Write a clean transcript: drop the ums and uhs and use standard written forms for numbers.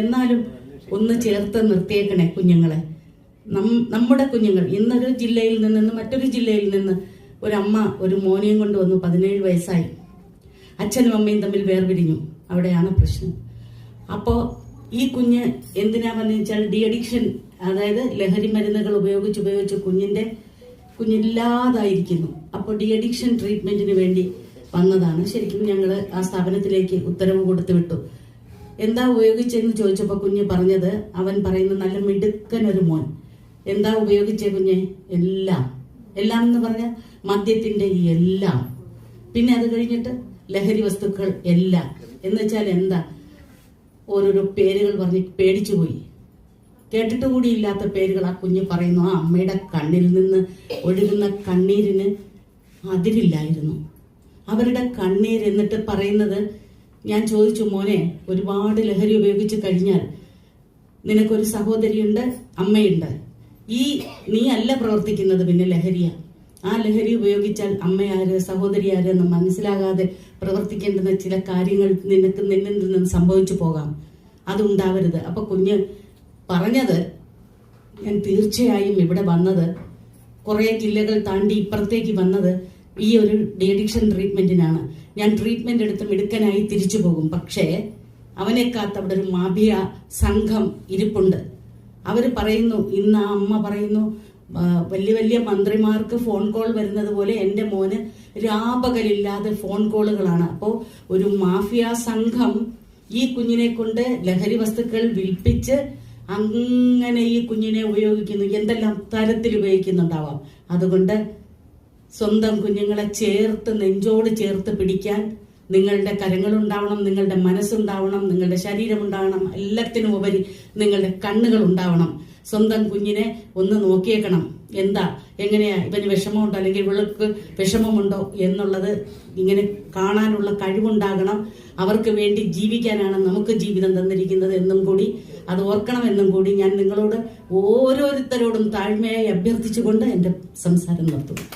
എന്നാലും ഒന്ന് ചേർത്ത് നിർത്തിയേക്കണേ കുഞ്ഞുങ്ങളെ. നമ്മുടെ കുഞ്ഞുങ്ങൾ ഇന്നൊരു ജില്ലയിൽ നിന്ന് മറ്റൊരു ജില്ലയിൽ നിന്ന് ഒരമ്മ ഒരു മോനെയും കൊണ്ട് വന്നു. 17 വയസ്സായി. അച്ഛനും അമ്മയും തമ്മിൽ വേർപിരിഞ്ഞു. അവിടെയാണ് പ്രശ്നം. അപ്പോൾ ഈ കുഞ്ഞ് എന്തിനാ വന്നു വെച്ചാൽ ഡി അഡിക്ഷൻ, അതായത് ലഹരി മരുന്നുകൾ ഉപയോഗിച്ച് കുഞ്ഞില്ലാതായിരിക്കുന്നു. അപ്പോൾ ഡി അഡിക്ഷൻ ട്രീറ്റ്മെന്റിന് വേണ്ടി വന്നതാണ്. ശരിക്കും ഞങ്ങൾ ആ സ്ഥാപനത്തിലേക്ക് ഉത്തരവ് കൊടുത്തു വിട്ടു. എന്താ ഉപയോഗിച്ചെന്ന് ചോദിച്ചപ്പോൾ കുഞ്ഞ് പറഞ്ഞത്, അവൻ പറയുന്ന നല്ല മിടുക്കനൊരു മോൻ. എന്താ ഉപയോഗിച്ചേ കുഞ്ഞെ? എല്ലാം എന്ന് പറഞ്ഞാൽ മദ്യത്തിന്റെ ഈ എല്ലാം, പിന്നെ അത് കഴിഞ്ഞിട്ട് ലഹരി വസ്തുക്കൾ എല്ലാം എന്ന് വെച്ചാൽ എന്താ, ഓരോരോ പേരുകൾ പറഞ്ഞ് പേടിച്ചുപോയി. കേട്ടിട്ട് കൂടിയില്ലാത്ത പേരുകൾ ആ കുഞ്ഞ് പറയുന്നു. ആ അമ്മയുടെ കണ്ണിൽ നിന്ന് ഒഴുകുന്ന കണ്ണീരിന് അതിരില്ലായിരുന്നു. അവരുടെ കണ്ണീർ എന്നിട്ട് പറയുന്നത്, ഞാൻ ചോദിച്ചു, മോനെ ഒരുപാട് ലഹരി ഉപയോഗിച്ച് കഴിഞ്ഞാൽ നിനക്കൊരു സഹോദരിയുണ്ട്, അമ്മയുണ്ട്. നീ അല്ല പ്രവർത്തിക്കുന്നത്, പിന്നെ ലഹരിയാ. ആ ലഹരി ഉപയോഗിച്ചാൽ അമ്മയാര് സഹോദരി ആര് എന്ന് മനസ്സിലാകാതെ പ്രവർത്തിക്കേണ്ടുന്ന ചില കാര്യങ്ങൾ നിന്നിൽ നിന്ന് സംഭവിച്ചു പോകാം. അതുണ്ടാവരുത്. അപ്പൊ കുഞ്ഞ് പറഞ്ഞത്, ഞാൻ തീർച്ചയായും ഇവിടെ വന്നത്, കുറെ ജില്ലകൾ താണ്ടി ഇപ്പുറത്തേക്ക് വന്നത് ഈ ഒരു ഡി അഡിക്ഷൻ ട്രീറ്റ്മെന്റിനാണ്. ഞാൻ ട്രീറ്റ്മെന്റ് എടുത്ത് മിടുക്കനായി തിരിച്ചു പോകും. പക്ഷേ അവനെ കാത്ത് അവിടെ ഒരു മാഫിയ സംഘം ഇരിപ്പുണ്ട്. അവര് പറയുന്നു, ഇന്ന് ആ അമ്മ പറയുന്നു, വലിയ മന്ത്രിമാർക്ക് ഫോൺ കോൾ വരുന്നത് പോലെ എൻ്റെ മോന് രാപകലില്ലാതെ ഫോൺ കോളുകളാണ്. അപ്പോൾ ഒരു മാഫിയ സംഘം ഈ കുഞ്ഞിനെ കൊണ്ട് ലഹരി വസ്തുക്കൾ വിൽപ്പിച്ച് അങ്ങനെ ഈ കുഞ്ഞിനെ ഉപയോഗിക്കുന്നു. എന്തെല്ലാം തരത്തിൽ ഉപയോഗിക്കുന്നുണ്ടാവാം. അതുകൊണ്ട് സ്വന്തം കുഞ്ഞുങ്ങളെ ചേർത്ത് നെഞ്ചോട് ചേർത്ത് പിടിക്കാൻ നിങ്ങളുടെ കരങ്ങളുണ്ടാവണം, നിങ്ങളുടെ മനസ്സുണ്ടാവണം, നിങ്ങളുടെ ശരീരം ഉണ്ടാവണം, എല്ലാത്തിനും ഉപരി നിങ്ങളുടെ കണ്ണുകൾ ഉണ്ടാവണം. സ്വന്തം കുഞ്ഞിനെ ഒന്ന് നോക്കിയേക്കണം. എന്താ, എങ്ങനെയാ, ഇവന് വിഷമമുണ്ടോ അല്ലെങ്കിൽ ഇവൾക്ക് വിഷമമുണ്ടോ എന്നുള്ളത് ഇങ്ങനെ കാണാനുള്ള കഴിവുണ്ടാകണം. അവർക്ക് വേണ്ടി ജീവിക്കാനാണ് നമുക്ക് ജീവിതം തന്നിരിക്കുന്നത് എന്നും കൂടി അത് ഓർക്കണമെന്നും കൂടി ഞാൻ നിങ്ങളോട് ഓരോരുത്തരോടും താഴ്മയായി അഭ്യർത്ഥിച്ചുകൊണ്ട് എൻ്റെ സംസാരം നിർത്തുന്നു.